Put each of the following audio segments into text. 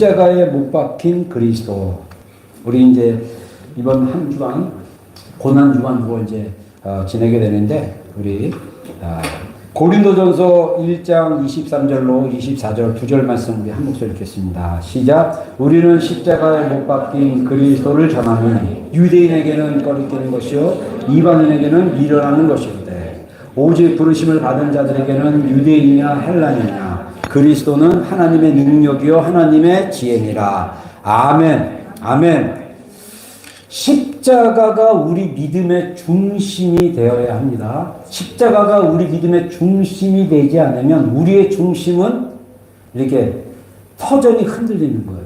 십자가에 못 박힌 그리스도. 우리 이제 이번 한 주간 고난 주간으로 이제 지내게 되는데, 우리 고린도전서 1장 23절로 24절 2절 말씀 우리 한 목소리 읽겠습니다. 시작. 우리는 십자가에 못 박힌 그리스도를 전하니 유대인에게는 거리끼는 것이요 이방인에게는 미련하는 것이오되 오직 부르심을 받은 자들에게는 유대인이나 헬라인이나 그리스도는 하나님의 능력이요 하나님의 지혜니라. 아멘. 아멘. 십자가가 우리 믿음의 중심이 되어야 합니다. 십자가가 우리 믿음의 중심이 되지 않으면 우리의 중심은 이렇게 터전이 흔들리는 거예요.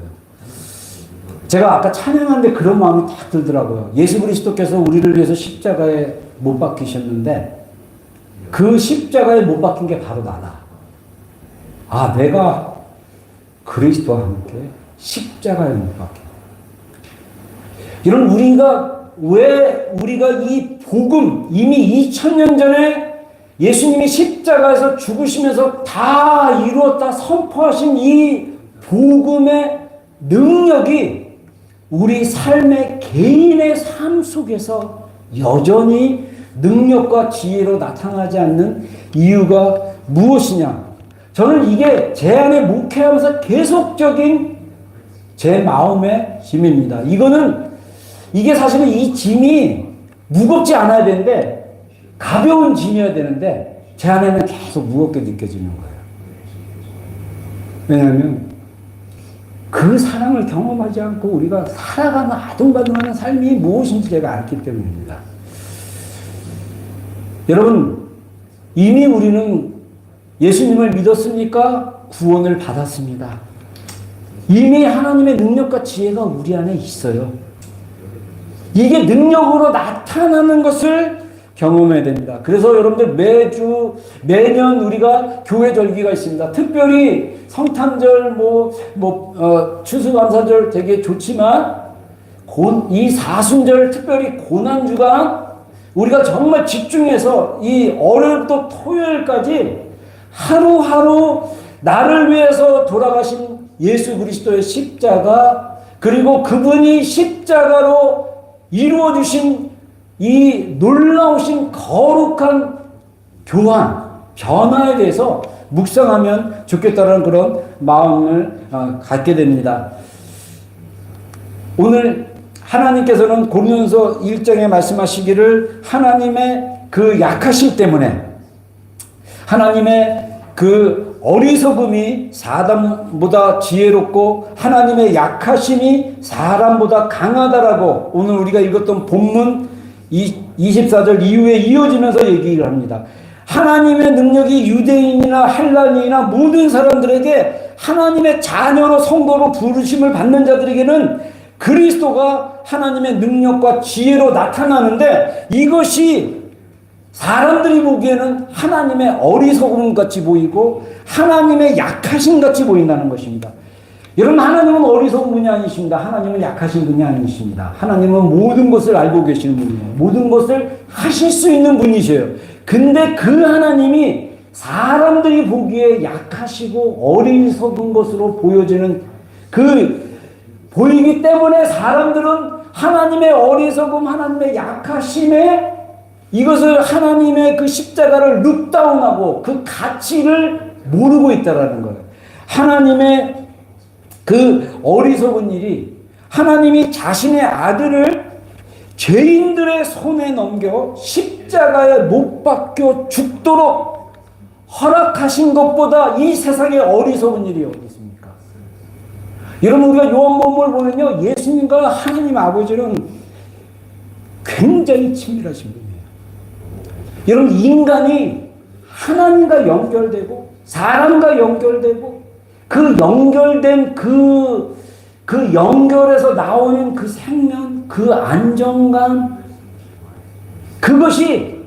제가 아까 찬양하는데 그런 마음이 딱 들더라고요. 예수 그리스도께서 우리를 위해서 십자가에 못 박히셨는데 그 십자가에 못 박힌 게 바로 나다. 아, 내가 그리스도와 함께 십자가에 못 박힌. 여러분, 우리가 이 복음, 이미 2000년 전에 예수님이 십자가에서 죽으시면서 다 이루었다 선포하신 이 복음의 능력이 우리 삶의 개인의 삶 속에서 여전히 능력과 지혜로 나타나지 않는 이유가 무엇이냐? 저는 이게 제 안에 목회하면서 계속적인 제 마음의 짐입니다. 이게 사실은 이 짐이 무겁지 않아야 되는데, 가벼운 짐이어야 되는데, 제 안에는 계속 무겁게 느껴지는 거예요. 왜냐하면, 그 사랑을 경험하지 않고 우리가 살아가는 아둥바둥하는 삶이 무엇인지 제가 알기 때문입니다. 여러분, 이미 우리는 예수님을 믿었습니까? 구원을 받았습니다. 이미 하나님의 능력과 지혜가 우리 안에 있어요. 이게 능력으로 나타나는 것을 경험해야 됩니다. 그래서 여러분들 매년 우리가 교회 절기가 있습니다. 특별히 성탄절, 추수감사절 되게 좋지만, 이 사순절, 특별히 고난주간, 우리가 정말 집중해서 이 월요일부터 토요일까지 하루하루 나를 위해서 돌아가신 예수 그리스도의 십자가, 그리고 그분이 십자가로 이루어주신 이 놀라우신 거룩한 변화에 대해서 묵상하면 좋겠다는 그런 마음을 갖게 됩니다. 오늘 하나님께서는 고린도전서 1장에 말씀하시기를 하나님의 그 약하심 때문에, 하나님의 그 어리석음이 사람보다 지혜롭고 하나님의 약하심이 사람보다 강하다라고 오늘 우리가 읽었던 본문 24절 이후에 이어지면서 얘기를 합니다. 하나님의 능력이 유대인이나 헬라인이나 모든 사람들에게, 하나님의 자녀로 성도로 부르심을 받는 자들에게는 그리스도가 하나님의 능력과 지혜로 나타나는데, 이것이 사람들이 보기에는 하나님의 어리석음 같이 보이고 하나님의 약하심 같이 보인다는 것입니다. 여러분, 하나님은 어리석은 분이 아니십니다. 하나님은 약하신 분이 아니십니다. 하나님은 모든 것을 알고 계시는 분이에요. 모든 것을 하실 수 있는 분이세요. 근데 그 하나님이 사람들이 보기에 약하시고 어리석은 것으로 보여지는 보이기 때문에 사람들은 하나님의 어리석음, 하나님의 약하심에 이것을 하나님의 그 십자가를 룩다운하고 그 가치를 모르고 있다라는 거예요. 하나님의 그 어리석은 일이, 하나님이 자신의 아들을 죄인들의 손에 넘겨 십자가에 못 박혀 죽도록 허락하신 것보다 이 세상에 어리석은 일이 어디 있습니까? 여러분, 우리가 요한복음을 보면요, 예수님과 하나님 아버지는 굉장히 친밀하신 분이에요. 여러분, 인간이 하나님과 연결되고 사람과 연결되고 그 연결된 그 연결에서 나오는 그 생명, 그 안정감, 그것이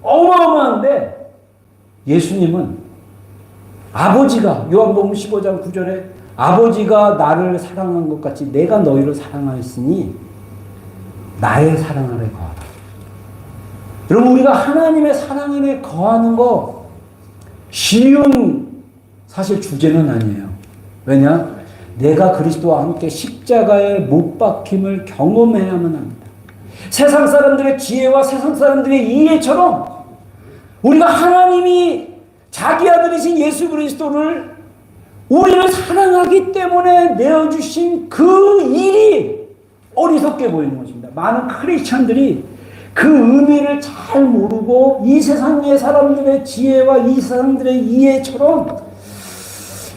어마어마한데, 예수님은 아버지가 요한복음 15장 9절에 아버지가 나를 사랑한 것 같이 내가 너희를 사랑하였으니 나의 사랑 안에 거하라. 여러분, 우리가 하나님의 사랑 안에 거하는 거 쉬운 사실 주제는 아니에요. 왜냐? 내가 그리스도와 함께 십자가에 못 박힘을 경험해야만 합니다. 세상 사람들의 지혜와 세상 사람들의 이해처럼 우리가 하나님이 자기 아들이신 예수 그리스도를 우리를 사랑하기 때문에 내어주신 그 일이 어리석게 보이는 것입니다. 많은 크리스찬들이 그 의미를 잘 모르고 이 세상의 사람들의 지혜와 이 사람들의 이해처럼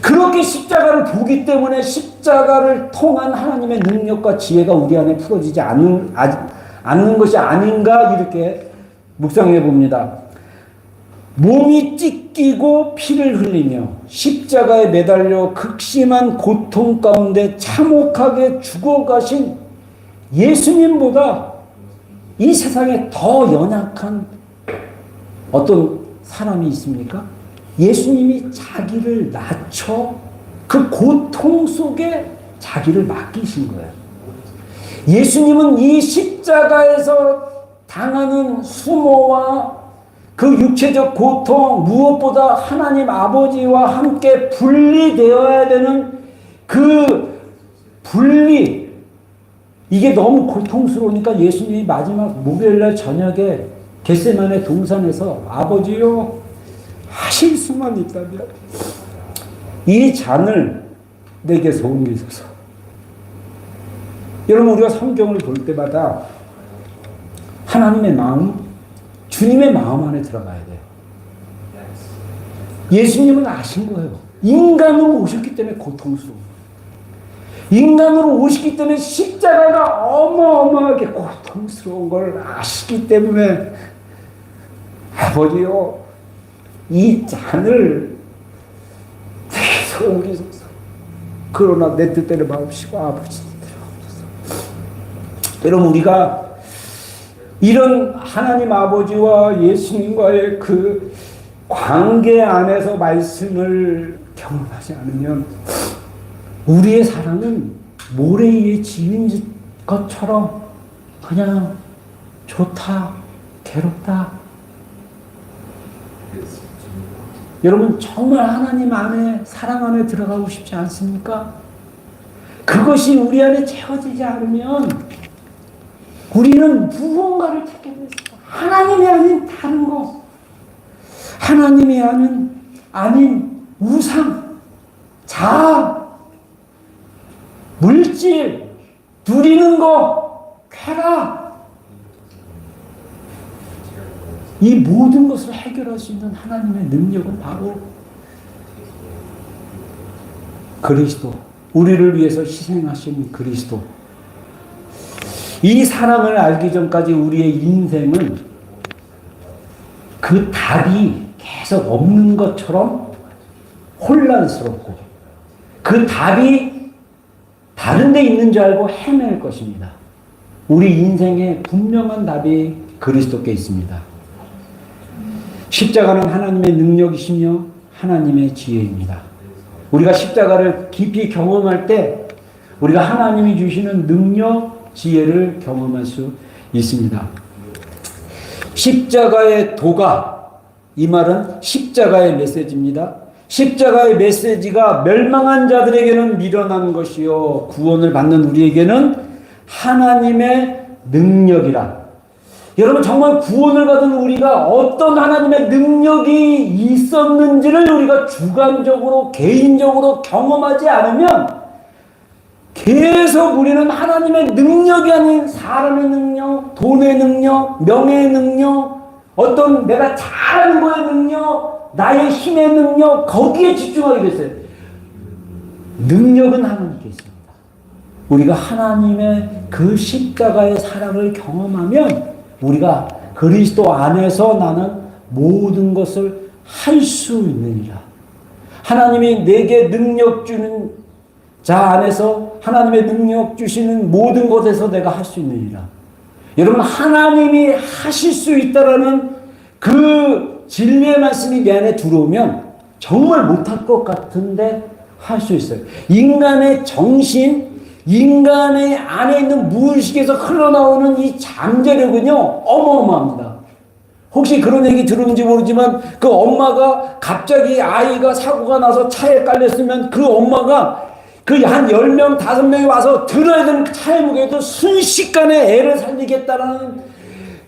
그렇게 십자가를 보기 때문에 십자가를 통한 하나님의 능력과 지혜가 우리 안에 풀어지지 않는 것이 아닌가 이렇게 묵상해 봅니다. 몸이 찢기고 피를 흘리며 십자가에 매달려 극심한 고통 가운데 참혹하게 죽어가신 예수님보다 이 세상에 더 연약한 어떤 사람이 있습니까? 예수님이 자기를 낮춰 그 고통 속에 자기를 맡기신 거예요. 예수님은 이 십자가에서 당하는 수모와 그 육체적 고통, 무엇보다 하나님 아버지와 함께 분리되어야 되는 그 분리, 이게 너무 고통스러우니까 예수님이 마지막 목요일날 저녁에 겟세마네 동산에서 아버지요, 하실 수만 있다면 이 잔을 내게서 옮기소서. 여러분, 우리가 성경을 볼 때마다 하나님의 마음, 주님의 마음 안에 들어가야 돼요. 예수님은 아신 거예요. 인간으로 오셨기 때문에 고통스러워. 인간으로 오시기 때문에 십자가가 어마어마하게 고통스러운 걸 아시기 때문에 아버지요, 이 잔을 내게서 옮기소서. 그러나 내 뜻대로 마옵시고 아버지 뜻대로 하옵소서. 여러분, 우리가 이런 하나님 아버지와 예수님과의 그 관계 안에서 말씀을 경험하지 않으면 우리의 사랑은 모래 위에 지은 것처럼 그냥 좋다, 괴롭다. 여러분, 정말 하나님 안에, 사랑 안에 들어가고 싶지 않습니까? 그것이 우리 안에 채워지지 않으면 우리는 무언가를 찾게 됐어요. 하나님이 아닌 다른 것, 하나님이 아닌 우상, 자아, 물질, 누리는 것, 쾌락, 이 모든 것을 해결할 수 있는 하나님의 능력은 바로 그리스도, 우리를 위해서 희생하신 그리스도. 이 사랑을 알기 전까지 우리의 인생은 그 답이 계속 없는 것처럼 혼란스럽고 그 답이 다른 데 있는 줄 알고 헤맬 것입니다. 우리 인생에 분명한 답이 그리스도께 있습니다. 십자가는 하나님의 능력이시며 하나님의 지혜입니다. 우리가 십자가를 깊이 경험할 때 우리가 하나님이 주시는 능력, 지혜를 경험할 수 있습니다. 십자가의 도가, 이 말은 십자가의 메시지입니다. 십자가의 메시지가 멸망한 자들에게는 미련한 것이요 구원을 받는 우리에게는 하나님의 능력이라. 여러분, 정말 구원을 받은 우리가 어떤 하나님의 능력이 있었는지를 우리가 주관적으로, 개인적으로 경험하지 않으면 계속 우리는 하나님의 능력이 아닌 사람의 능력, 돈의 능력, 명예의 능력, 어떤 내가 잘하는 거의 능력, 나의 힘의 능력, 거기에 집중하게 됐어요. 능력은 하나님께 있습니다. 우리가 하나님의 그 십자가의 사랑을 경험하면 우리가 그리스도 안에서 나는 모든 것을 할 수 있느니라. 하나님이 내게 능력 주는 자 안에서 하나님의 능력 주시는 모든 것에서 내가 할 수 있느니라. 여러분, 하나님이 하실 수 있다라는 그 진리의 말씀이 내 안에 들어오면 정말 못할 것 같은데 할 수 있어요. 인간의 정신, 인간의 안에 있는 무의식에서 흘러나오는 이 잠재력은요, 어마어마합니다. 혹시 그런 얘기 들었는지 모르지만 그 엄마가 갑자기 아이가 사고가 나서 차에 깔렸으면 그 엄마가 그 한 10명, 5명이 와서 들어야 되는 차의 무게도 순식간에 애를 살리겠다라는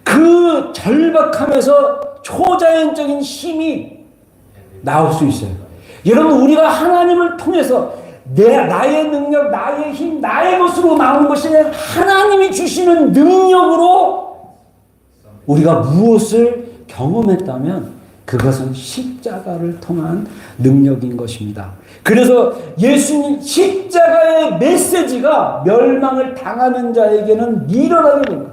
그 절박함에서 초자연적인 힘이 나올 수 있어요. 여러분, 우리가 하나님을 통해서 나의 능력, 나의 힘, 나의 것으로 나오는 것이 아니라 하나님이 주시는 능력으로 우리가 무엇을 경험했다면 그것은 십자가를 통한 능력인 것입니다. 그래서 예수님 십자가의 메시지가 멸망을 당하는 자에게는 미련하게 됩니다.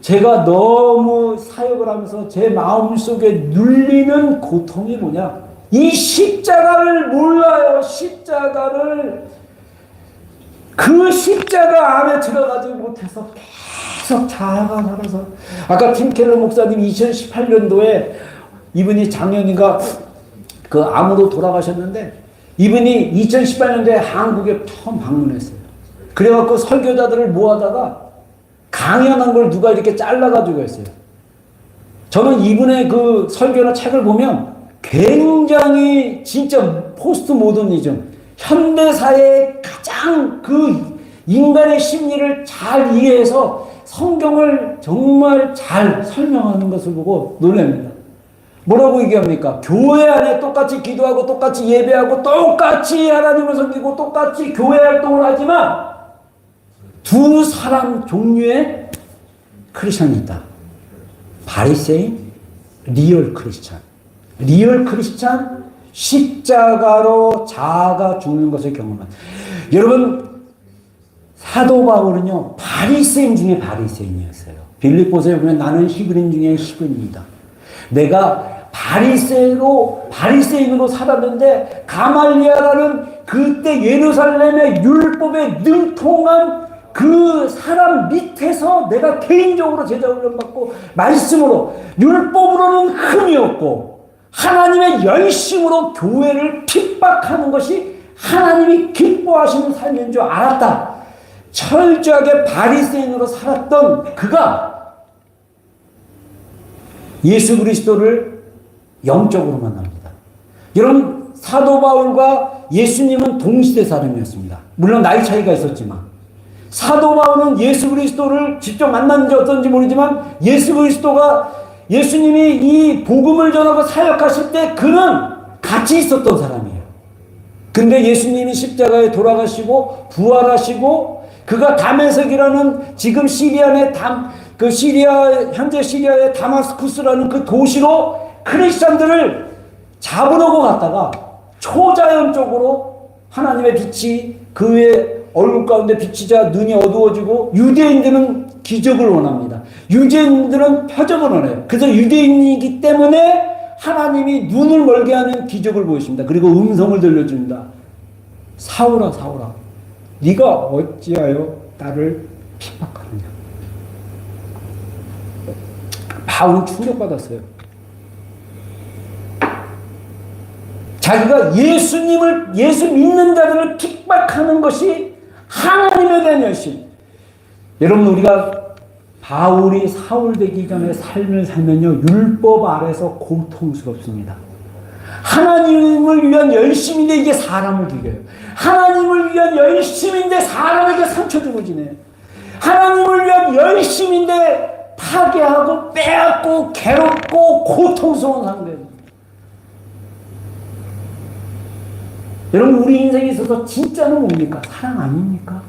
제가 너무 사역을 하면서 제 마음속에 눌리는 고통이 뭐냐? 이 십자가를 몰라요. 그 십자가 안에 들어가지 못해서 계속 자아가 살아서, 아까 팀 켈러 목사님 2018년도에 이분이 작년인가 그 암으로 돌아가셨는데, 이분이 2018년도에 한국에 처음 방문했어요. 그래갖고 설교자들을 모아다가 강연한 걸 누가 이렇게 잘라가지고 했어요. 저는 이분의 그 설교나 책을 보면 굉장히 진짜 포스트 모더니즘, 현대사의 가장 그 인간의 심리를 잘 이해해서 성경을 정말 잘 설명하는 것을 보고 놀랍니다. 뭐라고 얘기합니까? 교회 안에 똑같이 기도하고 똑같이 예배하고 똑같이 하나님을 섬기고 똑같이 교회 활동을 하지만 두 사람 종류의 크리스천이 있다. 바리새인, 리얼 크리스천. 리얼 크리스천, 십자가로 자아가 죽는 것을 경험한. 여러분, 사도 바울은요, 바리새인 중에 바리새인이었어요. 빌립보서에 보면 나는 히브리인 중에 히브리인이다. 내가 바리새인으로 살았는데, 가말리아라는 그때 예루살렘의 율법에 능통한 그 사람 밑에서 내가 개인적으로 제자훈련 받고 말씀으로, 율법으로는 흠이 없고 하나님의 열심으로 교회를 핍박하는 것이 하나님이 기뻐하시는 삶인 줄 알았다. 철저하게 바리새인으로 살았던 그가 예수 그리스도를 영적으로 만납니다. 여러분, 사도 바울과 예수님은 동시대 사람이었습니다. 물론 나이 차이가 있었지만, 사도 바울은 예수 그리스도를 직접 만났는지 어떤지 모르지만, 예수님이 이 복음을 전하고 사역하실 때 그는 같이 있었던 사람이에요. 근데 예수님이 십자가에 돌아가시고 부활하시고, 그가 다메섹이라는 지금 현재 시리아의 다마스쿠스라는 그 도시로 크리스천들을 잡으려고 갔다가 초자연적으로 하나님의 빛이 그의 얼굴 가운데 비치자 눈이 어두워지고, 유대인들은 기적을 원합니다. 유대인들은 표적을 원해요. 그래서 유대인이기 때문에 하나님이 눈을 멀게 하는 기적을 보이십니다. 그리고 음성을 들려줍니다. 사울아, 사울아, 네가 어찌하여 나를 핍박하느냐. 바울은 충격받았어요. 자기가 예수 믿는 자들을 핍박하는 것이 하나님에 대한 열심. 여러분, 우리가 바울이 사울 되기 전에 삶을 살면요, 율법 아래서 고통스럽습니다. 하나님을 위한 열심인데 이게 사람을 죽여요. 하나님을 위한 열심인데 사람에게 상처 주고 지내요. 하나님을 위한 열심인데 파괴하고 빼앗고 괴롭고 고통스러운 상대입니다. 여러분, 우리 인생에 있어서 진짜는 뭡니까? 사랑 아닙니까?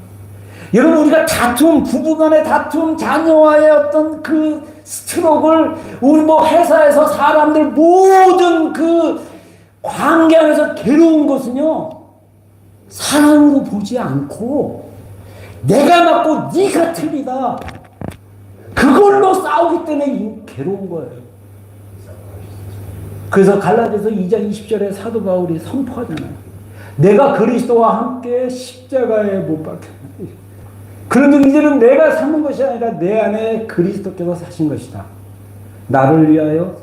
여러분, 우리가 다툼, 부부간의 다툼, 자녀와의 어떤 그 스트로글, 우리 회사에서 사람들 모든 그 관계 안에서 괴로운 것은요, 사랑으로 보지 않고 내가 맞고 네가 틀리다, 그걸로 싸우기 때문에 괴로운 거예요. 그래서 갈라디아서 2장 20절에 사도 바울이 선포하잖아요. 내가 그리스도와 함께 십자가에 못 박혔다. 그러면 이제는 내가 사는 것이 아니라 내 안에 그리스도께서 사신 것이다. 나를 위하여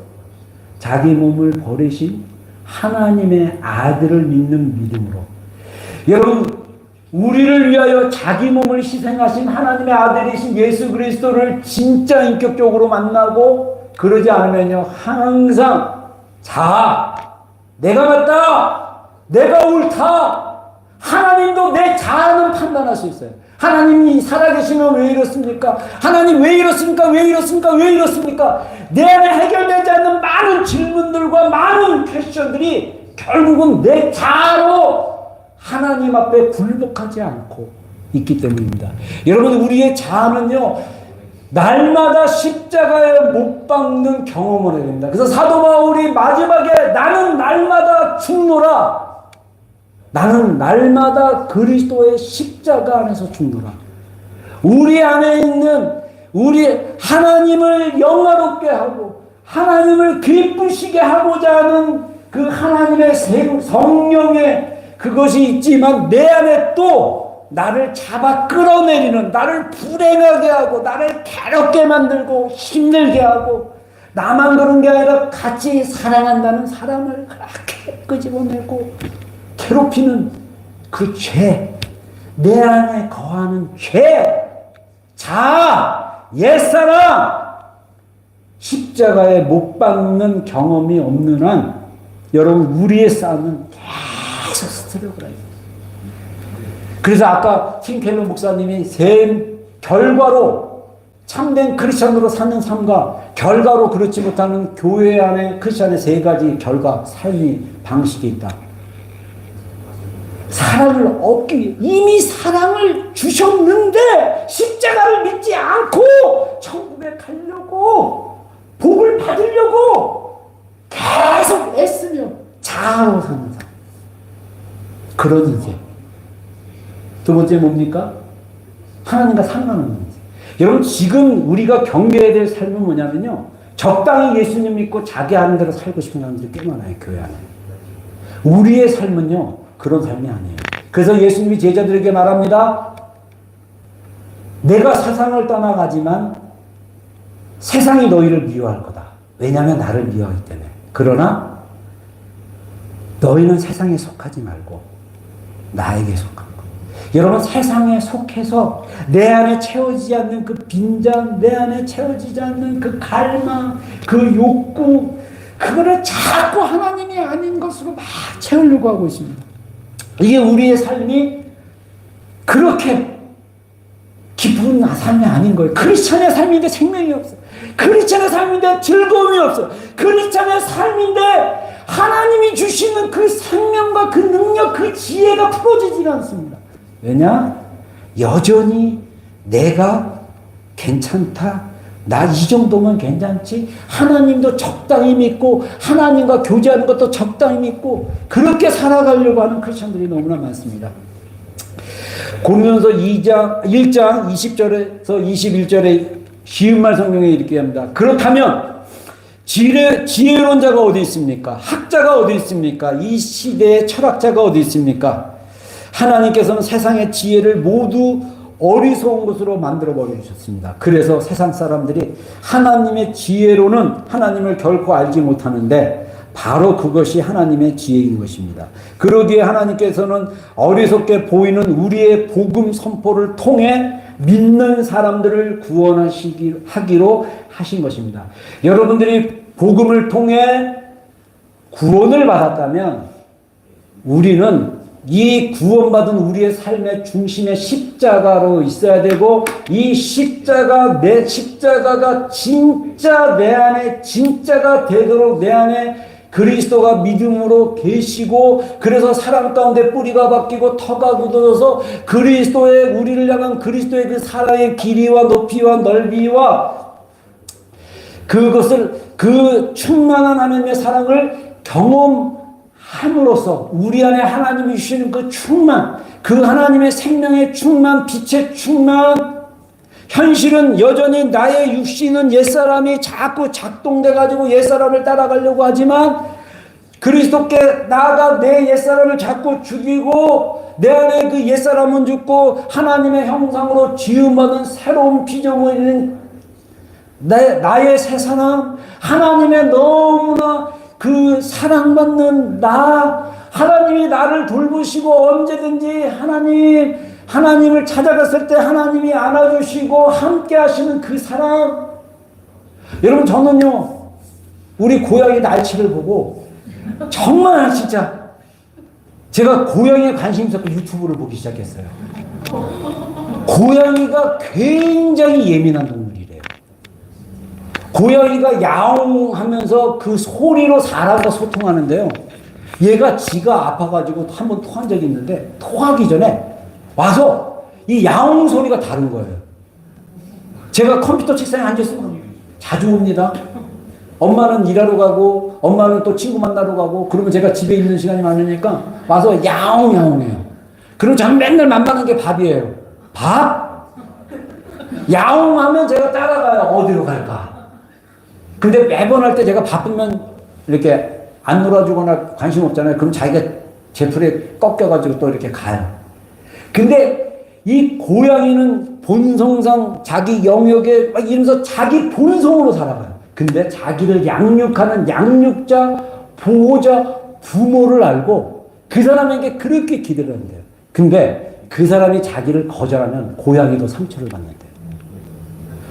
자기 몸을 버리신 하나님의 아들을 믿는 믿음으로. 여러분, 우리를 위하여 자기 몸을 희생하신 하나님의 아들이신 예수 그리스도를 진짜 인격적으로 만나고, 그러지 않으면요, 항상 내가 맞다, 내가 옳다, 하나님도 내 자아는 판단할 수 있어요. 하나님이 살아계시면 왜 이렇습니까? 하나님 왜 이렇습니까? 왜 이렇습니까? 왜 이렇습니까? 내 안에 해결되지 않는 많은 질문들과 많은 퀘스천들이 결국은 내 자아로 하나님 앞에 굴복하지 않고 있기 때문입니다. 여러분, 우리의 자아는요, 날마다 십자가에 못 박는 경험을 해야 됩니다. 그래서 사도 바울이 마지막에 나는 날마다 죽노라. 나는 날마다 그리스도의 십자가 안에서 죽노라. 우리 안에 있는 우리 하나님을 영화롭게 하고 하나님을 기쁘시게 하고자 하는 그 하나님의 성령의 그것이 있지만 내 안에 또 나를 잡아 끌어내리는, 나를 불행하게 하고 나를 괴롭게 만들고 힘들게 하고, 나만 그런 게 아니라 같이 사랑한다는 사람을 그렇게 끄집어내고 괴롭히는 그 죄, 내 안에 거하는 죄, 자아, 옛사람, 십자가에 못 박는 경험이 없는 한 여러분, 우리의 삶은 계속 스트럭을 해요. 그래서 아까 팀켈러 목사님이 결과로 참된 크리스천으로 사는 삶과 결과로 그렇지 못하는 교회 안에 크리스천의 세 가지 결과, 삶의 방식이 있다. 사랑을 얻기 위해 이미 사랑을 주셨는데 십자가를 믿지 않고 천국에 가려고 복을 받으려고 계속 애쓰며 자아로 사는 삶. 그런 인생. 두 번째 뭡니까? 하나님과 상관없는 인생. 여러분, 지금 우리가 경계해야 될 삶은 뭐냐면요, 적당히 예수님 믿고 자기 하는 대로 살고 싶은 사람들이 꽤 많아요, 교회 안에. 우리의 삶은요, 그런 삶이 아니에요. 그래서 예수님이 제자들에게 말합니다. 내가 세상을 떠나가지만 세상이 너희를 미워할 거다. 왜냐하면 나를 미워하기 때문에. 그러나 너희는 세상에 속하지 말고 나에게 속한 것. 여러분, 세상에 속해서 내 안에 채워지지 않는 그 빈장, 내 안에 채워지지 않는 그 갈망, 그 욕구, 그거를 자꾸 하나님이 아닌 것으로 막 채우려고 하고 있습니다. 이게 우리의 삶이 그렇게 기쁜 삶이 아닌 거예요. 크리스천의 삶인데 생명이 없어. 크리스천의 삶인데 즐거움이 없어. 크리스천의 삶인데 하나님이 주시는 그 생명과 그 능력, 그 지혜가 풀어지지가 않습니다. 왜냐? 여전히 내가 괜찮다. 나 이 정도면 괜찮지? 하나님도 적당히 믿고 하나님과 교제하는 것도 적당히 믿고 그렇게 살아가려고 하는 크리스천들이 너무나 많습니다. 고린도서 1장 20절에서 21절에 쉬운 말 성경에 이렇게 합니다. 그렇다면 지혜로운 자가 어디 있습니까? 학자가 어디 있습니까? 이 시대의 철학자가 어디 있습니까? 하나님께서는 세상의 지혜를 모두 어리석은 것으로 만들어 버리셨습니다. 그래서 세상 사람들이 하나님의 지혜로는 하나님을 결코 알지 못하는데 바로 그것이 하나님의 지혜인 것입니다. 그러기에 하나님께서는 어리석게 보이는 우리의 복음 선포를 통해 믿는 사람들을 구원하기로 하신 것입니다. 여러분들이 복음을 통해 구원을 받았다면 우리는 이 구원받은 우리의 삶의 중심에 십자가로 있어야 되고, 이 십자가가 진짜 내 안에 진짜가 되도록 내 안에 그리스도가 믿음으로 계시고, 그래서 사랑 가운데 뿌리가 바뀌고 터가 굳어져서 그리스도의, 우리를 향한 그리스도의 그 사랑의 길이와 높이와 넓이와 그것을, 그 충만한 하나님의 사랑을 경험함으로써 우리 안에 하나님이 주시는 그 충만, 그 하나님의 생명의 충만, 빛의 충만, 현실은 여전히 나의 육신은 옛사람이 자꾸 작동돼가지고 옛사람을 따라가려고 하지만, 그리스도께 나아가 내 옛사람을 자꾸 죽이고 내 안에 그 옛사람은 죽고 하나님의 형상으로 지음받은 새로운 피조물인 나의 새 사람, 하나님의 너무나 그 사랑받는 나, 하나님이 나를 돌보시고 언제든지 하나님을 찾아갔을 때 하나님이 안아주시고 함께 하시는 그 사랑. 여러분, 저는요, 우리 고양이 날치를 보고 정말 진짜 제가 고양이에 관심이 있어서 유튜브를 보기 시작했어요. 고양이가 굉장히 예민한 동물이래요. 고양이가 야옹하면서 그 소리로 사람과 소통하는데요. 얘가 지가 아파가지고 한번 토한 적이 있는데 토하기 전에 와서 이 야옹 소리가 다른 거예요. 제가 컴퓨터 책상에 앉아있으면 자주 옵니다. 엄마는 일하러 가고 엄마는 또 친구 만나러 가고 그러면 제가 집에 있는 시간이 많으니까 와서 야옹야옹해요. 그럼 저는 맨날 만나는 게 밥이에요. 밥? 야옹하면 제가 따라가요. 어디로 갈까? 근데 매번 할 때 제가 바쁘면 이렇게 안 놀아주거나 관심 없잖아요. 그럼 자기가 제 풀에 꺾여가지고 또 이렇게 가요. 근데 이 고양이는 본성상 자기 영역에 막 이러면서 자기 본성으로 살아가요. 근데 자기를 양육하는 양육자, 보호자, 부모를 알고 그 사람에게 그렇게 기대를 한대요. 근데 그 사람이 자기를 거절하면 고양이도 상처를 받는데요.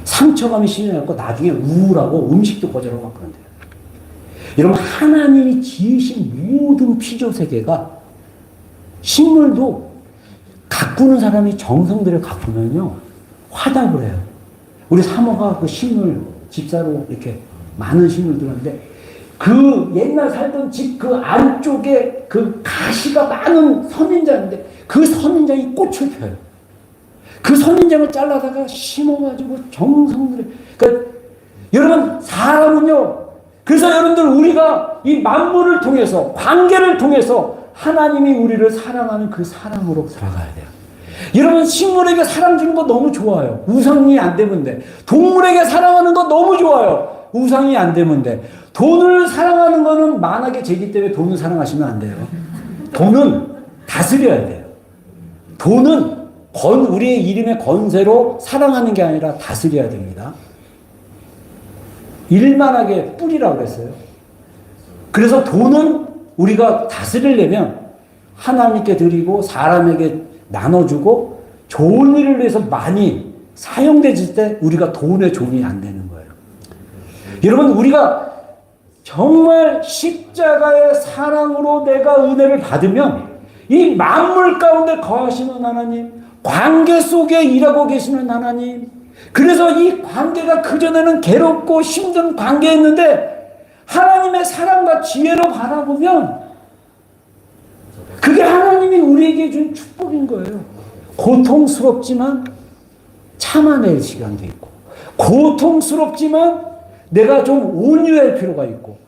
상처감이 심해갖고 나중에 우울하고 음식도 거절하고 막 그런데요. 여러분, 하나님이 지으신 모든 피조세계가 식물도 가꾸는 사람이 정성들을 가꾸면요 화답을 해요. 우리 사모가 그 식물 집사로 이렇게 많은 식물들 하는데 그 옛날 살던 집 그 안쪽에 그 가시가 많은 선인장인데 그 선인장이 꽃을 펴요. 그 선인장을 잘라다가 심어가지고 정성들을 그러니까 여러분 사람은요 그래서 여러분들 우리가 이 만물을 통해서 관계를 통해서 하나님이 우리를 사랑하는 그 사랑으로 살아가야 돼요. 여러분 식물에게 사랑 주는 거 너무 좋아요. 우상이 안 되면 돼. 동물에게 사랑하는 거 너무 좋아요. 우상이 안 되면 돼. 돈을 사랑하는 거는 만악의 제기 때문에 돈을 사랑하시면 안 돼요. 돈은 다스려야 돼요. 돈은 우리의 이름의 권세로 사랑하는 게 아니라 다스려야 됩니다. 일만하게 뿌리라고 그랬어요. 그래서 돈은 우리가 다스리려면 하나님께 드리고 사람에게 나눠주고 좋은 일을 위해서 많이 사용되질 때 우리가 돈의 종이 안 되는 거예요. 여러분 우리가 정말 십자가의 사랑으로 내가 은혜를 받으면 이 만물 가운데 거하시는 하나님, 관계 속에 일하고 계시는 하나님, 그래서 이 관계가 그전에는 괴롭고 힘든 관계였는데 하나님의 사랑과 지혜로 바라보면 그게 하나님이 우리에게 준 축복인 거예요. 고통스럽지만 참아낼 시간도 있고 고통스럽지만 내가 좀 온유할 필요가 있고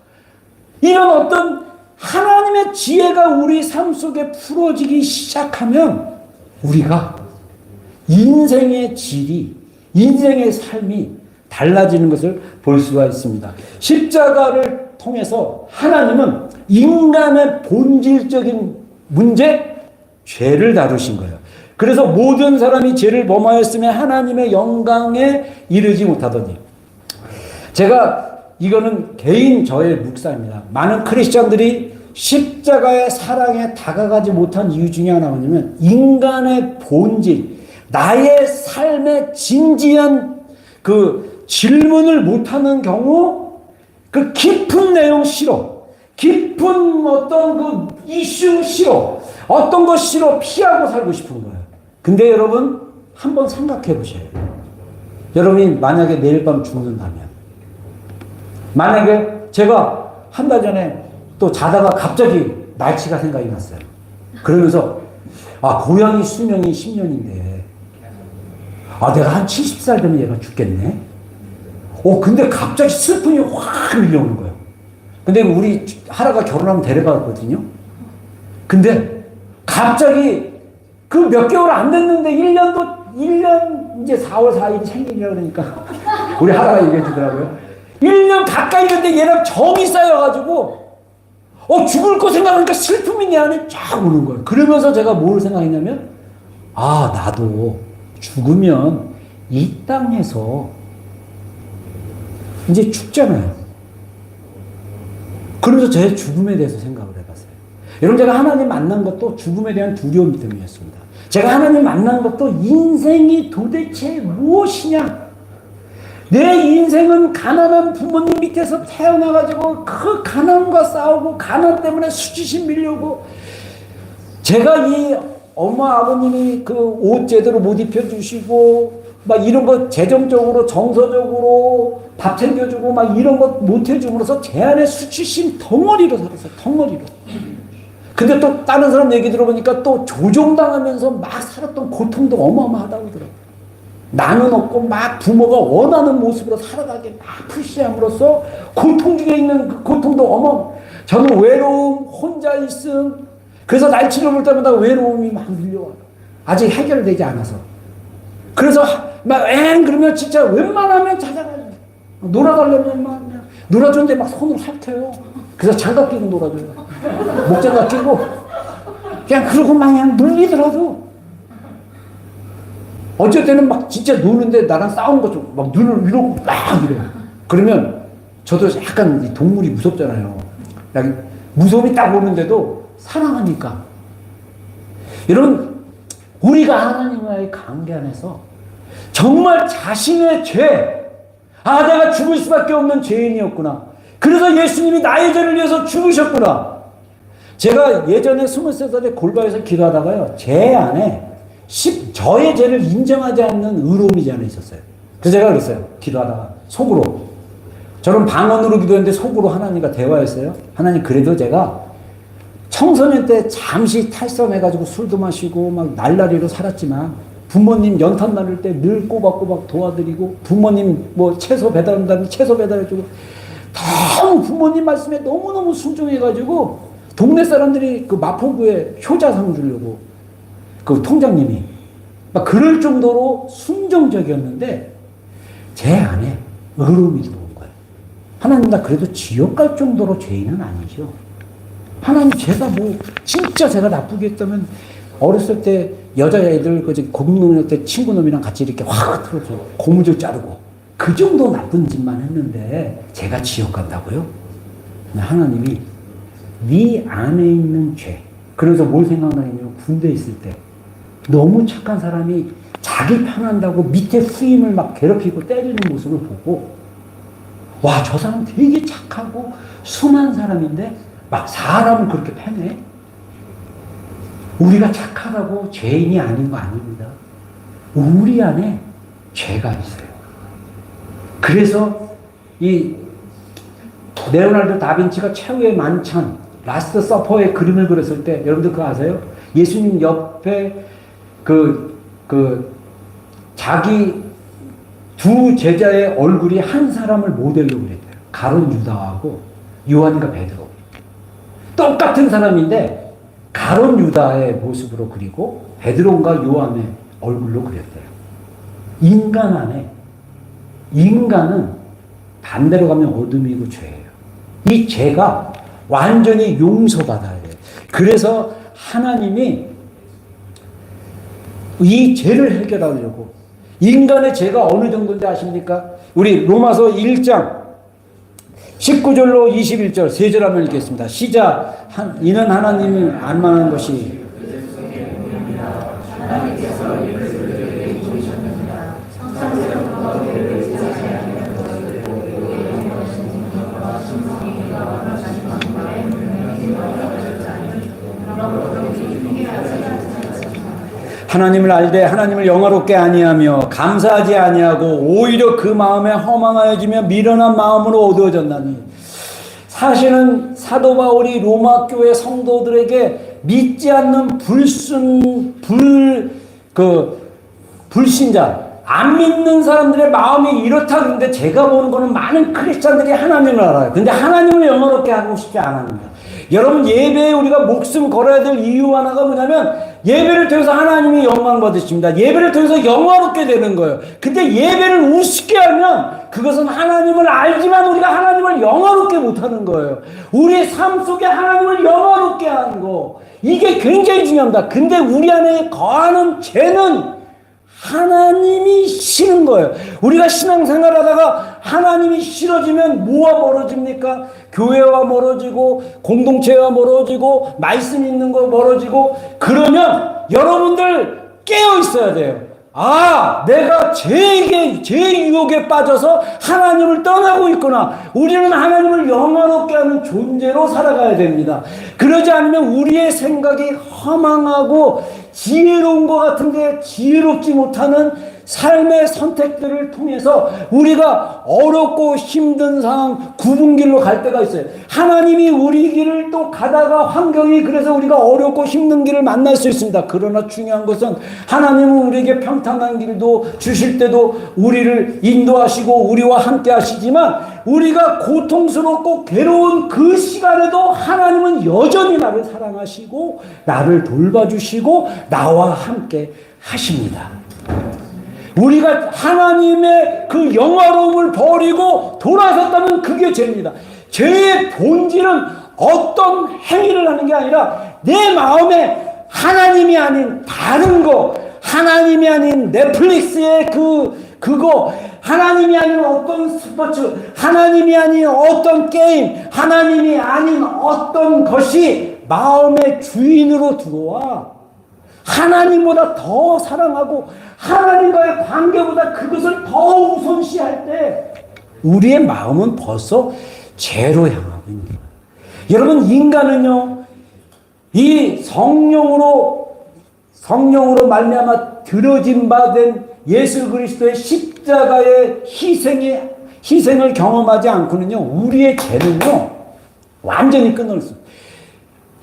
이런 어떤 하나님의 지혜가 우리 삶 속에 풀어지기 시작하면 우리가 인생의 질이 인생의 삶이 달라지는 것을 볼 수가 있습니다. 십자가를 통해서 하나님은 인간의 본질적인 문제, 죄를 다루신 거예요. 그래서 모든 사람이 죄를 범하였으면 하나님의 영광에 이르지 못하더니 제가 이거는 개인 저의 묵상입니다. 많은 크리스천들이 십자가의 사랑에 다가가지 못한 이유 중에 하나가 뭐냐면 인간의 본질, 나의 삶의 진지한 그 질문을 못하는 경우 그 깊은 내용 싫어. 깊은 어떤 그 이슈 싫어. 어떤 거 싫어. 피하고 살고 싶은 거예요. 근데 여러분 한번 생각해 보세요. 여러분이 만약에 내일 밤 죽는다면 만약에 제가 한 달 전에 또 자다가 갑자기 날치가 생각이 났어요. 그러면서 고양이 수명이 10년인데 내가 한 70살 되면 얘가 죽겠네. 근데 갑자기 슬픔이 확 밀려오는 거예요. 근데 우리 하라가 결혼하면 데려가거든요. 근데 갑자기 그 몇 개월 안 됐는데 1년 이제 4월 4일 생일이라 그러니까 우리 하라가 얘기해 주더라고요. 1년 가까이 됐는데 얘랑 정이 쌓여가지고 죽을 거 생각하니까 슬픔이 내 안에 쫙 오는 거예요. 그러면서 제가 뭘 생각했냐면 나도 죽으면 이 땅에서 이제 죽잖아요. 그러면서 제 죽음에 대해서 생각을 해봤어요. 여러분 제가 하나님 만난 것도 죽음에 대한 두려움 때문이었습니다. 제가 하나님 만난 것도 인생이 도대체 무엇이냐. 내 인생은 가난한 부모님 밑에서 태어나가지고 그 가난과 싸우고 가난 때문에 수치심 밀려오고 제가 이 엄마 아버님이 그 옷 제대로 못 입혀주시고 막 이런 거 재정적으로 정서적으로 밥 챙겨주고 막 이런 거 못 해줌으로써 제 안에 수치심 덩어리로 살았어요. 덩어리로. 근데 또 다른 사람 얘기 들어보니까 또 조종당하면서 막 살았던 고통도 어마어마하다고 그러더라고요. 나는 없고 막 부모가 원하는 모습으로 살아가게 막 푸시함으로써 고통 중에 있는 그 고통도 저는 외로움, 혼자 있음. 그래서 날치를 볼 때마다 외로움이 막 밀려와요. 아직 해결되지 않아서. 그래서 막 그러면 진짜 웬만하면 찾아가요. 놀아달라면 막 놀아주는데 막 손을 핥혀요. 그래서 장갑 끼고 놀아줘요. 목장갑 끼고 그냥 그러고 막 그냥 놀리더라도 어쩔 때는 막 진짜 노는데 나랑 싸우는 거 좀 막 눈을 이러고 막 이래요. 그러면 저도 약간 동물이 무섭잖아요. 무서움이 딱 오는데도 사랑하니까. 여러분, 우리가 하나님과의 관계 안에서 정말 자신의 죄, 내가 죽을 수밖에 없는 죄인이었구나. 그래서 예수님이 나의 죄를 위해서 죽으셨구나. 제가 예전에 23살에 골방에서 기도하다가요, 제 안에 저의 죄를 인정하지 않는 의로움이 제 안에 있었어요. 그래서 제가 그랬어요. 기도하다가 속으로. 저는 방언으로 기도했는데 속으로 하나님과 대화했어요. 하나님, 그래도 제가 청소년 때 잠시 탈선해가지고 술도 마시고 막 날라리로 살았지만 부모님 연탄 나를 때 늘 꼬박꼬박 도와드리고 부모님 뭐 채소 배달한다면 채소 배달해주고 너무 부모님 말씀에 너무너무 순종해가지고 동네 사람들이 그 마포구에 효자상 주려고 그 통장님이 막 그럴 정도로 순종적이었는데 제 안에 의로움이 들어온 거예요. 하나님, 나 그래도 지옥 갈 정도로 죄인은 아니죠. 하나님, 제가 뭐 진짜 제가 나쁘게 했다면 어렸을 때 여자애들 고등학교 때 친구놈이랑 같이 이렇게 확 틀어줘 고무줄 자르고 그 정도 나쁜 짓만 했는데 제가 지옥 간다고요? 하나님이 네 안에 있는 죄. 그래서 뭘 생각나냐면 군대에 있을 때 너무 착한 사람이 자기 편한다고 밑에 후임을 막 괴롭히고 때리는 모습을 보고 와, 저 사람 되게 착하고 순한 사람인데 막 사람을 그렇게 패네. 우리가 착하다고 죄인이 아닌 거 아닙니다. 우리 안에 죄가 있어요. 그래서 이 레오나르도 다빈치가 최후의 만찬 라스트 서퍼의 그림을 그렸을 때 여러분들 그거 아세요? 예수님 옆에 자기 두 제자의 얼굴이 한 사람을 모델로 그렸대요. 가룟 유다하고 요한과 베드로. 똑같은 사람인데 가룟 유다의 모습으로 그리고 베드로과 요한의 얼굴로 그렸대요. 인간 안에, 인간은 반대로 가면 어둠이고 죄예요. 이 죄가 완전히 용서받아야 돼요. 그래서 하나님이 이 죄를 해결하려고 인간의 죄가 어느 정도인지 아십니까? 우리 로마서 1장 19절로 21절 세 절 한번 읽겠습니다. 시작. 이는 하나님이 안만한 것이 하나님을 알되 하나님을 영화롭게 아니하며 감사하지 아니하고 오히려 그 마음에 허망하여지며 미련한 마음으로 어두워졌나니. 사실은 사도 바울이 로마 교회 성도들에게 믿지 않는 불신자, 안 믿는 사람들의 마음이 이렇다 그러는데 제가 보는 거는 많은 크리스찬들이 하나님을 알아요. 근데 하나님을 영화롭게 하고 싶지 않습니다. 여러분, 예배에 우리가 목숨 걸어야 될 이유 하나가 뭐냐면 예배를 통해서 하나님이 영광 받으십니다. 예배를 통해서 영화롭게 되는 거예요. 근데 예배를 우습게 하면 그것은 하나님을 알지만 우리가 하나님을 영화롭게 못하는 거예요. 우리의 삶 속에 하나님을 영화롭게 하는 거, 이게 굉장히 중요합니다. 근데 우리 안에 거하는 죄는 하나님이 싫은 거예요. 우리가 신앙생활 하다가 하나님이 싫어지면 뭐와 멀어집니까? 교회와 멀어지고 공동체와 멀어지고 말씀 있는 거 멀어지고. 그러면 여러분들 깨어 있어야 돼요. 내가 죄의 유혹에 빠져서 하나님을 떠나고 있구나. 우리는 하나님을 영원롭게 하는 존재로 살아가야 됩니다. 그러지 않으면 우리의 생각이 허망하고 지혜로운 것 같은데 지혜롭지 못하는 삶의 선택들을 통해서 우리가 어렵고 힘든 상황, 굽은 길로 갈 때가 있어요. 하나님이 우리 길을 또 가다가 환경이 그래서 우리가 어렵고 힘든 길을 만날 수 있습니다. 그러나 중요한 것은 하나님은 우리에게 평탄한 길도 주실 때도 우리를 인도하시고 우리와 함께 하시지만 우리가 고통스럽고 괴로운 그 시간에도 하나님은 여전히 나를 사랑하시고 나를 돌봐주시고 나와 함께 하십니다. 우리가 하나님의 그 영화로움을 버리고 돌아섰다면 그게 죄입니다. 죄의 본질은 어떤 행위를 하는 게 아니라 내 마음에 하나님이 아닌 다른 거, 하나님이 아닌 넷플릭스의 그거, 하나님이 아닌 어떤 스포츠, 하나님이 아닌 어떤 게임, 하나님이 아닌 어떤 것이 마음의 주인으로 들어와 하나님보다 더 사랑하고 하나님과의 관계보다 그것을 더 우선시할 때 우리의 마음은 벌써 죄로 향하고 있는 거예요. 여러분, 인간은요, 이 성령으로 말미암아 들어진 바 된 예수 그리스도의 십자가의 희생을 경험하지 않고는요, 우리의 죄는요 완전히 끊을 수 있어요.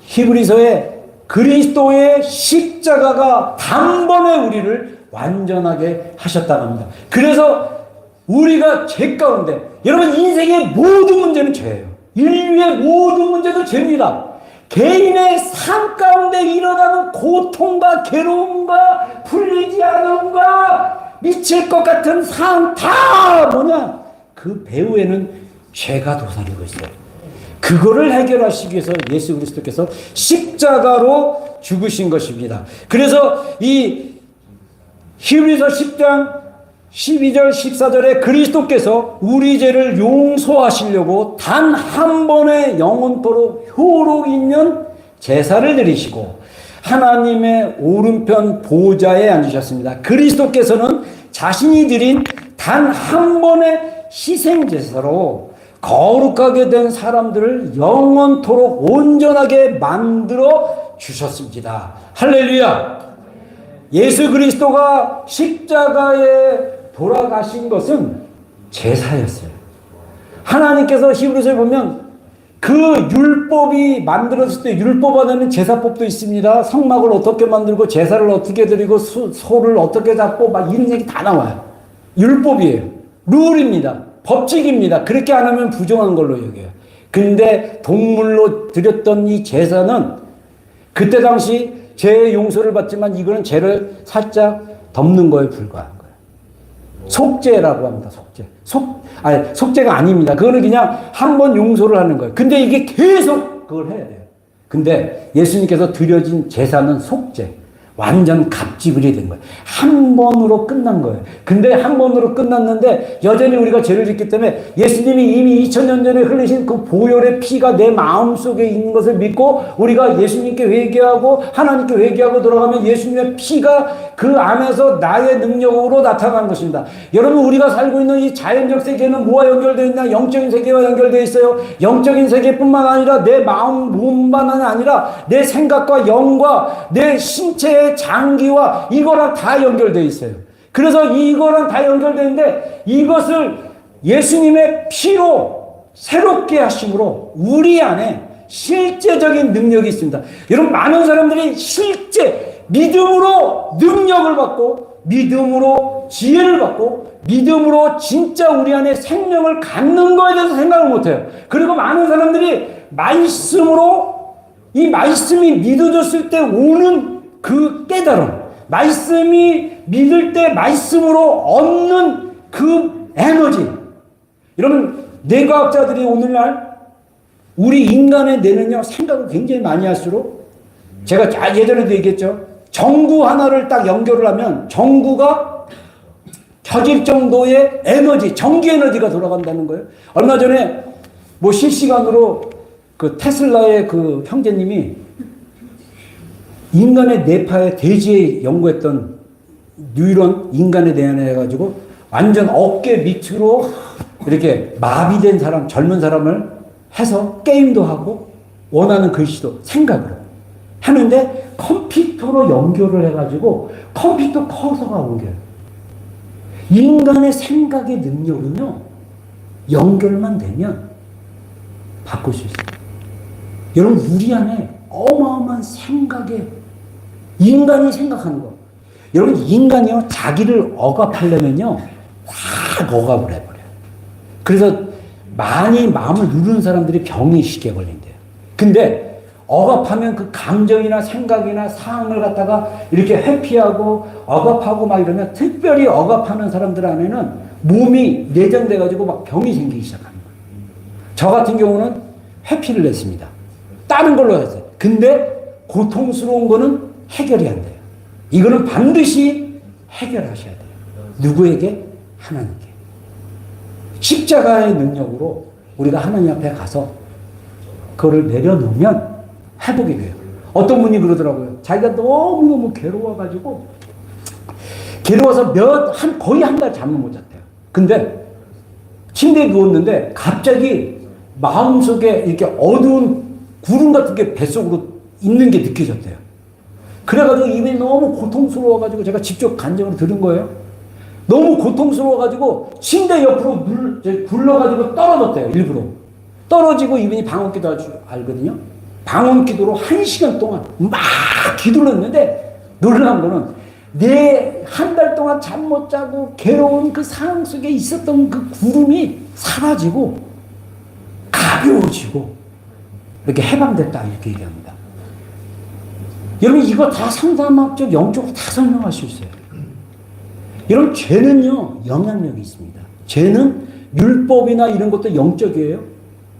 히브리서에 그리스도의 십자가가 단번에 우리를 완전하게 하셨다고 합니다. 그래서 우리가 죄 가운데, 여러분, 인생의 모든 문제는 죄예요. 인류의 모든 문제도 죄입니다. 개인의 삶 가운데 일어나는 고통과 괴로움과 풀리지 않음과 미칠 것 같은 상황 다 뭐냐? 그 배후에는 죄가 도사리고 있어요. 그거를 해결하시기 위해서 예수 그리스도께서 십자가로 죽으신 것입니다. 그래서 이 히브리서 10장 12절 14절에 그리스도께서 우리 죄를 용서하시려고 단 한 번의 영원토록 효력 있는 제사를 드리시고 하나님의 오른편 보좌에 앉으셨습니다. 그리스도께서는 자신이 드린 단 한 번의 희생제사로 거룩하게 된 사람들을 영원토록 온전하게 만들어 주셨습니다. 할렐루야! 예수 그리스도가 십자가에 돌아가신 것은 제사였어요. 하나님께서 히브리서에 보면 그 율법이 만들어졌을 때 율법 안에는 제사법도 있습니다. 성막을 어떻게 만들고 제사를 어떻게 드리고 소를 어떻게 잡고 막 이런 얘기 다 나와요. 율법이에요. 룰입니다. 법칙입니다. 그렇게 안 하면 부정한 걸로 여겨요. 근데 동물로 드렸던 이 제사는 그때 당시 죄의 용서를 받지만 이거는 죄를 살짝 덮는 거에 불과한 거예요. 속죄라고 합니다. 속죄가 아닙니다. 그거는 그냥 한 번 용서를 하는 거예요. 근데 이게 계속 그걸 해야 돼요. 근데 예수님께서 드려진 제사는 속죄. 완전 갑질이 된 거예요. 한 번으로 끝난 거예요. 근데 한 번으로 끝났는데 여전히 우리가 죄를 짓기 때문에 예수님이 이미 2000년 전에 흘리신 그 보혈의 피가 내 마음속에 있는 것을 믿고 우리가 예수님께 회개하고 하나님께 회개하고 돌아가면 예수님의 피가 그 안에서 나의 능력으로 나타난 것입니다. 여러분, 우리가 살고 있는 이 자연적 세계는 뭐와 연결되어 있나? 영적인 세계와 연결되어 있어요. 영적인 세계뿐만 아니라 내 마음, 몸만 아니라 내 생각과 영과 내 신체의 장기와 이거랑 다 연결되어 있어요. 그래서 이거랑 다 연결되는데 이것을 예수님의 피로 새롭게 하심으로 우리 안에 실제적인 능력이 있습니다. 여러분, 많은 사람들이 실제 믿음으로 능력을 받고 믿음으로 지혜를 받고 믿음으로 진짜 우리 안에 생명을 갖는 거에 대해서 생각을 못해요. 그리고 많은 사람들이 말씀으로 이 말씀이 믿어졌을 때 오는 그 깨달음, 말씀이 믿을 때 말씀으로 얻는 그 에너지. 여러분, 뇌과학자들이 오늘날 우리 인간의 뇌는요 생각을 굉장히 많이 할수록, 제가 예전에도 얘기했죠, 전구 하나를 딱 연결을 하면 전구가 켜질 정도의 에너지, 전기 에너지가 돌아간다는 거예요. 얼마 전에 뭐 실시간으로 그 테슬라의 그 형제님이 인간의 뇌파에 대지에 연구했던 뉴런 인간에 대해 가지고 완전 어깨 밑으로 이렇게 마비된 사람, 젊은 사람을 해서 게임도 하고 원하는 글씨도 생각으로 하는데 컴퓨터로 연결을 해가지고 컴퓨터 커서가 옮겨요. 인간의 생각의 능력은요, 연결만 되면 바꿀 수 있어요. 여러분, 우리 안에 어마어마한 생각에 인간이 생각하는 거. 여러분, 인간이요, 자기를 억압하려면요, 확 억압을 해버려요. 그래서 많이 마음을 누르는 사람들이 병이 쉽게 걸린대요. 근데 억압하면 그 감정이나 생각이나 상황을 갖다가 이렇게 회피하고 억압하고 막 이러면, 특별히 억압하는 사람들 안에는 몸이 내장돼가지고 막 병이 생기기 시작하는 거예요. 저 같은 경우는 회피를 했습니다. 다른 걸로 했어요. 근데 고통스러운 거는 해결이 안 돼요. 이거는 반드시 해결하셔야 돼요. 누구에게? 하나님께. 십자가의 능력으로 우리가 하나님 앞에 가서 그거를 내려놓으면 회복이 돼요. 어떤 분이 그러더라고요. 자기가 너무너무 괴로워가지고, 괴로워서 거의 한 달 잠을 못 잤대요. 근데 침대에 누웠는데 갑자기 마음속에 이렇게 어두운 구름 같은 게 뱃속으로 있는 게 느껴졌대요. 그래가지고 입이 너무 고통스러워가지고 제가 직접 간증으로 들은 거예요. 너무 고통스러워가지고 침대 옆으로 굴러가지고 떨어졌대요. 일부러. 떨어지고 이분이 방언기도 알거든요. 방언기도로 1시간 동안 막 기도를 했는데, 놀라운 거는 한 달 동안 잠 못 자고 괴로운 그 상황 속에 있었던 그 구름이 사라지고 가벼워지고 이렇게 해방됐다, 이렇게 얘기합니다. 여러분, 이거 다 상담학적, 영적으로 다 설명할 수 있어요. 여러분, 죄는요, 영향력이 있습니다. 죄는 율법이나 이런 것도 영적이에요.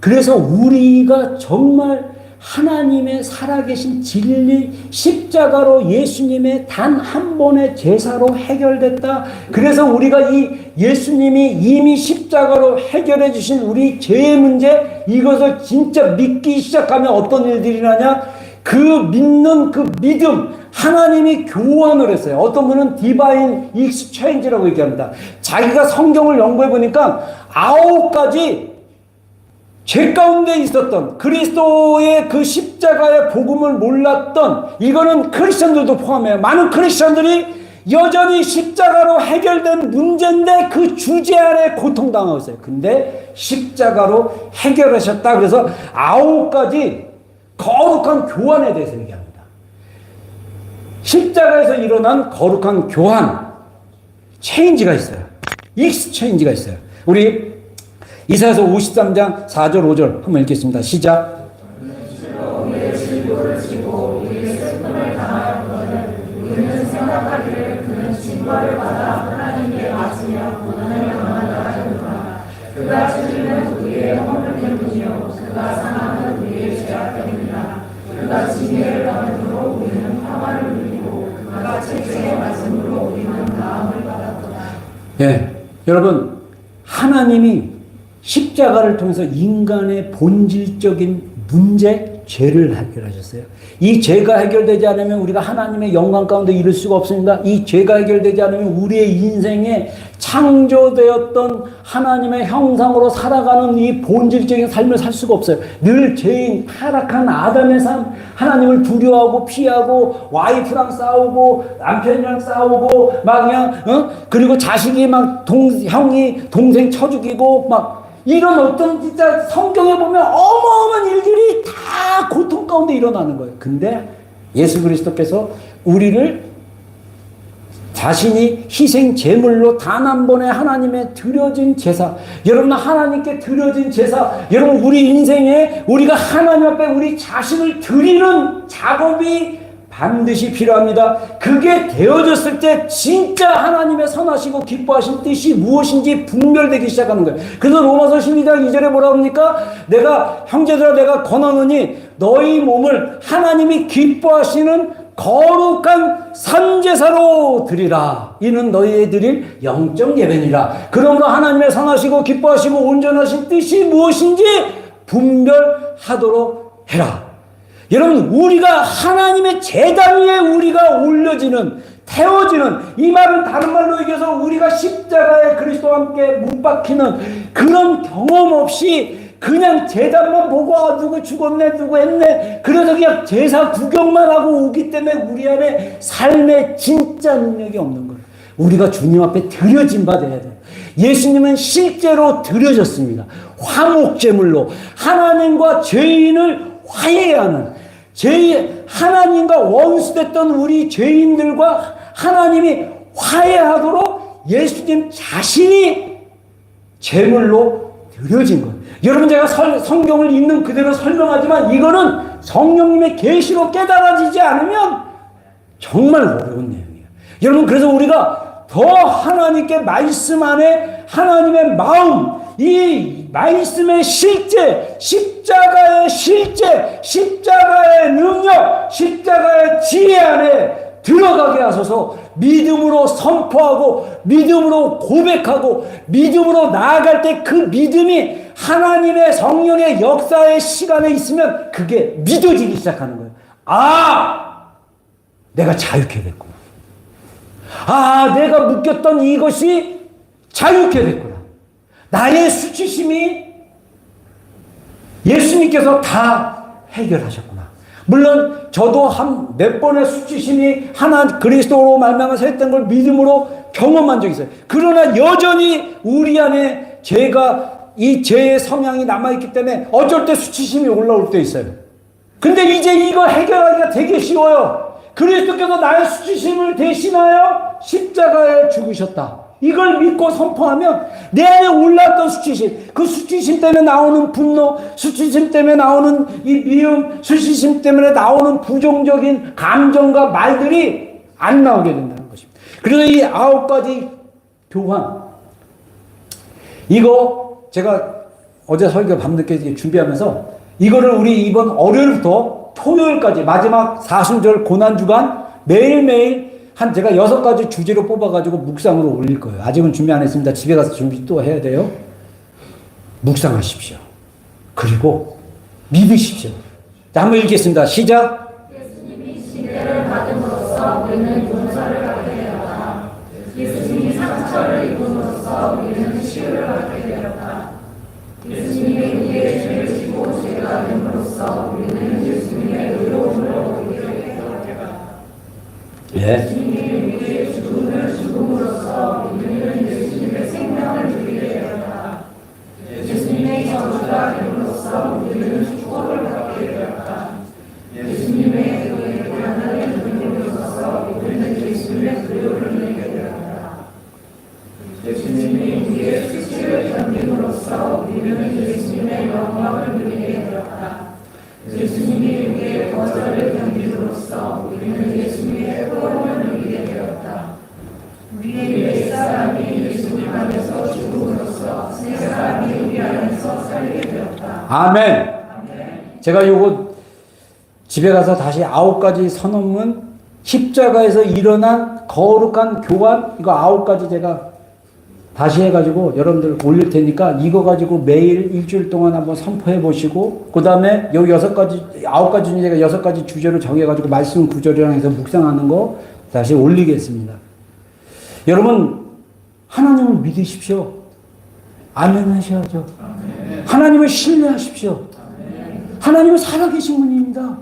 그래서 우리가 정말 하나님의 살아계신 진리, 십자가로 예수님의 단 한 번의 제사로 해결됐다. 그래서 우리가 이 예수님이 이미 십자가로 해결해 주신 우리 죄의 문제, 이것을 진짜 믿기 시작하면 어떤 일들이 나냐? 그 믿는 그 믿음, 하나님이 교환을 했어요. 어떤 분은 디바인 익스체인지라고 얘기합니다. 자기가 성경을 연구해 보니까 9가지 죄 가운데 있었던 그리스도의 그 십자가의 복음을 몰랐던, 이거는 크리스천들도 포함해요. 많은 크리스천들이 여전히 십자가로 해결된 문제인데 그 주제 안에 고통당하고 있어요. 근데 십자가로 해결하셨다. 그래서 9가지 거룩한 교환에 대해서 얘기합니다. 십자가에서 일어난 거룩한 교환, 체인지가 있어요. 익스체인지가 있어요. 우리 이사야서 53장 4절 5절 한번 읽겠습니다. 시작. 그가 죽이면 우리의 허물 때문이요 그가 사망은 우리의 죄악 때문이다. 그가 징계를 받음으로 우리는 평화를 누리고 그가 책정의 말씀으로 우리는 나음을 받았도다. 예, 여러분, 하나님이 십자가를 통해서 인간의 본질적인 문제, 죄를 해결하셨어요. 이 죄가 해결되지 않으면 우리가 하나님의 영광 가운데 이룰 수가 없습니다. 이 죄가 해결되지 않으면 우리의 인생에 창조되었던 하나님의 형상으로 살아가는 이 본질적인 삶을 살 수가 없어요. 늘 죄인, 타락한 아담의 삶, 하나님을 두려워하고 피하고 와이프랑 싸우고 남편이랑 싸우고 막 그냥 그리고 자식이 막 형이 동생 쳐 죽이고 막 이런 어떤 진짜 성경에 보면 어마어마한 일들이 다 고통 가운데 일어나는 거예요. 근데 예수 그리스도께서 우리를 자신이 희생 제물로 단 한 번에 하나님의 드려진 제사, 여러분 하나님께 드려진 제사, 여러분 우리 인생에 우리가 하나님 앞에 우리 자신을 드리는 작업이 반드시 필요합니다. 그게 되어졌을 때 진짜 하나님의 선하시고 기뻐하신 뜻이 무엇인지 분별되기 시작하는 거예요. 그래서 로마서 12장 2절에 뭐라 합니까? 내가 형제들아 내가 권하노니 너희 몸을 하나님이 기뻐하시는 거룩한 산제사로 드리라. 이는 너희의 드릴 영적 예배니라. 그러므로 하나님의 선하시고 기뻐하시고 온전하신 뜻이 무엇인지 분별하도록 해라. 여러분, 우리가 하나님의 제단 위에 우리가 올려지는 태워지는, 이 말은 다른 말로 얘기해서 우리가 십자가에 그리스도와 함께 못 박히는 그런 경험 없이 그냥 제단만 보고 누구 죽었네 누구 했네 그래서 그냥 제사 구경만 하고 오기 때문에 우리 안에 삶의 진짜 능력이 없는 거예요. 우리가 주님 앞에 드려진 바 돼야 돼요. 예수님은 실제로 드려졌습니다. 화목제물로 하나님과 죄인을 화해하는, 하나님과 원수됐던 우리 죄인들과 하나님이 화해하도록 예수님 자신이 제물로 드려진 거예요. 여러분, 제가 성경을 있는 그대로 설명하지만 이거는 성령님의 계시로 깨달아지지 않으면 정말 어려운 내용이에요. 여러분, 그래서 우리가 더 하나님께 말씀 안에 하나님의 마음, 이 말씀의 실제, 십자가의 실제, 십자가의 능력, 십자가의 지혜 안에 들어가게 하소서. 믿음으로 선포하고 믿음으로 고백하고 믿음으로 나아갈 때 그 믿음이 하나님의 성령의 역사의 시간에 있으면 그게 믿어지기 시작하는 거예요. 아, 내가 자유케 됐구나. 아, 내가 묶였던 이것이 자유케 됐구나. 나의 수치심이 예수님께서 다 해결하셨구나. 물론 저도 몇 번의 수치심이 하나 그리스도로 말미암아서 했던 걸 믿음으로 경험한 적이 있어요. 그러나 여전히 우리 안에 이 죄의 성향이 남아있기 때문에 어쩔 때 수치심이 올라올 때 있어요. 근데 이제 이거 해결하기가 되게 쉬워요. 그리스도께서 나의 수치심을 대신하여 십자가에 죽으셨다. 이걸 믿고 선포하면 내 안에 올랐던 수치심, 그 수치심 때문에 나오는 분노, 수치심 때문에 나오는 이 미움, 수치심 때문에 나오는 부정적인 감정과 말들이 안 나오게 된다는 것입니다. 그래서 이 9가지 교환, 이거 제가 어제 설교 밤늦게 준비하면서 이거를 우리 이번 월요일부터 토요일까지 마지막 사순절 고난주간 매일매일 제가 6가지 주제로 뽑아가지고 묵상으로 올릴 거예요. 아직은 준비 안 했습니다. 집에 가서 준비 또 해야 돼요. 묵상하십시오. 그리고 믿으십시오. 자, 한번 읽겠습니다. 시작. 예수님이 시대를 받음으로써 우리는 용서를 받게 되었다. 예수님이 상처를 입음으로써 우리는 치유를 받게 되었다. 예수님이 우리의 죄를 지고 죄가 됨으로써 우리는 예수님의 의로움을 얻게 되었다. 예. 죽음으로써 우리는 예수님의 생명을 누리게 되었다. 예수님의 저주가 됨으로써 우리는 축복을 받게 되었다. 예수님의 고난을 누림으로써 우리는 예수님의 그리움을 누리게 되었다. 예수님이 우리의 수치를 견딤으로써 우리는 예수님의 영광을 누리게 되었다. 예수님이 우리의 거절을 견딤으로써 우리는 예수님의 포럼을 누리게 되었다. 우리의 옛사람이 예수님 안에서 죽음으로써 새 사람이 우리 안에서 살게 되었다. 아멘. 제가 요거 집에 가서 다시 9가지 선언문, 십자가에서 일어난 거룩한 교환, 이거 9가지 제가 다시 해가지고 여러분들 올릴 테니까 이거 가지고 매일 일주일 동안 한번 선포해 보시고, 그 다음에 여기 6가지, 9가지 중에 제가 6가지 주제로 정해가지고 말씀 구절이랑 해서 묵상하는 거 다시 올리겠습니다. 여러분, 하나님을 믿으십시오. 아멘 하셔야죠. 하나님을 신뢰하십시오. 하나님은 살아계신 분입니다.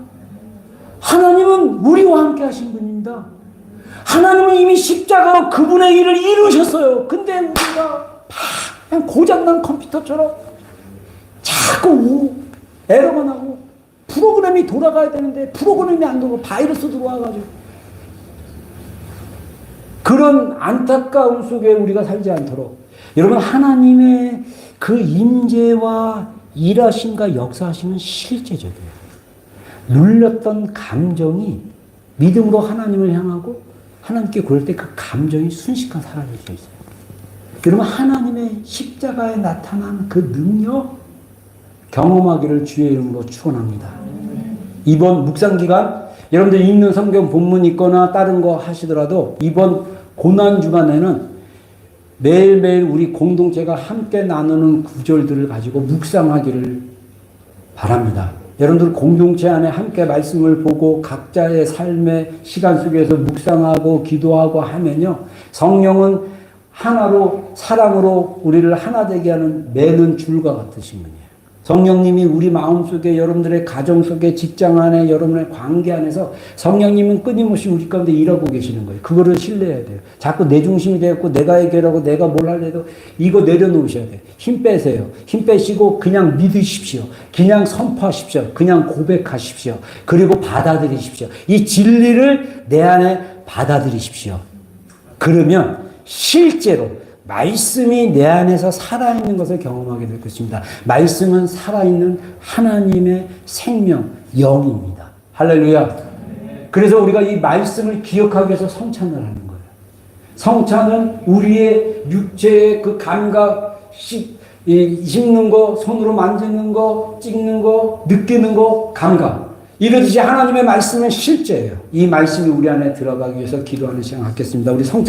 하나님은 우리와 함께 하신 분입니다. 하나님은 이미 십자가로 그분의 일을 이루셨어요. 근데 우리가 그냥 고장난 컴퓨터처럼 자꾸 에러가 나고 프로그램이 돌아가야 되는데 프로그램이 안 돌아가고 바이러스 들어와가지고 그런 안타까움 속에 우리가 살지 않도록, 여러분, 하나님의 그 임재와 일하심과 역사하심은 실제적이에요. 눌렸던 감정이 믿음으로 하나님을 향하고 하나님께 구할 때 그 감정이 순식간 사라질 수 있어요. 여러분, 하나님의 십자가에 나타난 그 능력 경험하기를 주의 이름으로 축원합니다. 이번 묵상기간 여러분들 읽는 성경 본문 있거나 다른 거 하시더라도 이번 고난주간에는 매일매일 우리 공동체가 함께 나누는 구절들을 가지고 묵상하기를 바랍니다. 여러분들 공동체 안에 함께 말씀을 보고 각자의 삶의 시간 속에서 묵상하고 기도하고 하면요. 성령은 하나로 사랑으로 우리를 하나 되게 하는 매는 줄과 같으신 분이에요. 성령님이 우리 마음속에 여러분들의 가정 속에 직장 안에 여러분의 관계 안에서 성령님은 끊임없이 우리 가운데 일하고 계시는 거예요. 그거를 신뢰해야 돼요. 자꾸 내 중심이 되었고 내가 해결하고 내가 뭘 할래도 이거 내려놓으셔야 돼요. 힘 빼세요. 힘 빼시고 그냥 믿으십시오. 그냥 선포하십시오. 그냥 고백하십시오. 그리고 받아들이십시오. 이 진리를 내 안에 받아들이십시오. 그러면 실제로 말씀이 내 안에서 살아있는 것을 경험하게 될 것입니다. 말씀은 살아있는 하나님의 생명, 영입니다. 할렐루야. 그래서 우리가 이 말씀을 기억하기 위해서 성찬을 하는 거예요. 성찬은 우리의 육체의 그 감각, 씹는 거, 손으로 만지는 거, 찍는 거, 느끼는 거, 감각. 이러듯이 하나님의 말씀은 실제예요. 이 말씀이 우리 안에 들어가기 위해서 기도하는 시간 갖겠습니다. 우리 성찬